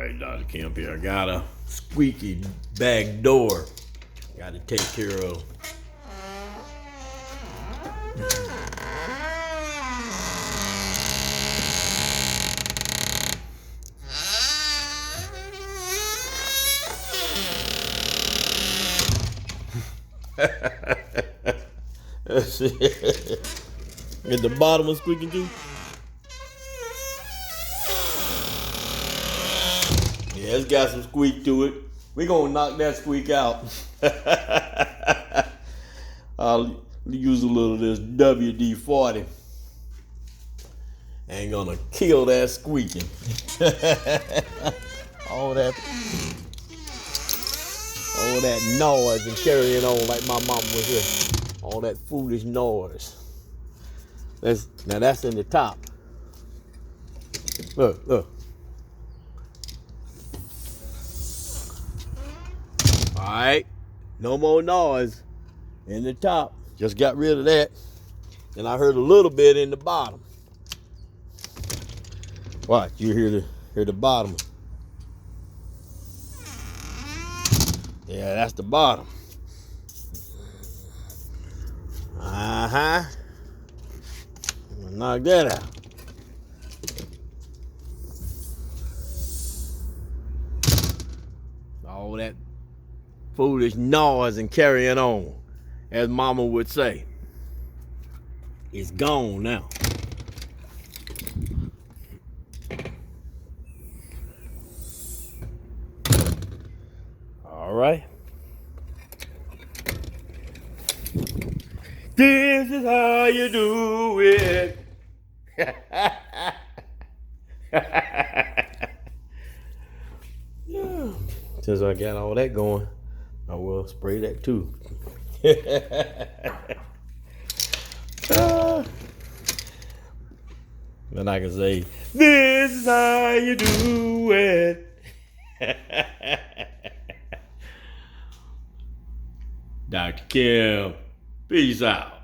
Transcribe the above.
right, Dr. Kemp here. I got a squeaky back door. Got to take care of. Let's see. At the bottom was squeaking too. Yeah, it's got some squeak to it. We're gonna knock that squeak out. I'll use a little of this WD-40. Ain't gonna kill that squeaking. all that noise and carrying on like my mama was here. All that foolish noise. Now that's in the top. Look. All right, no more noise in the top. Just got rid of that. And I heard a little bit in the bottom. Watch, you hear the bottom. Yeah, that's the bottom. Knock that out. All that foolish noise and carrying on, as mama would say. It's gone now. All right. This is how you do it. Yeah. Since I got all that going, I will spray that too. Then I can say, this is how you do it. Dr. Kim, peace out.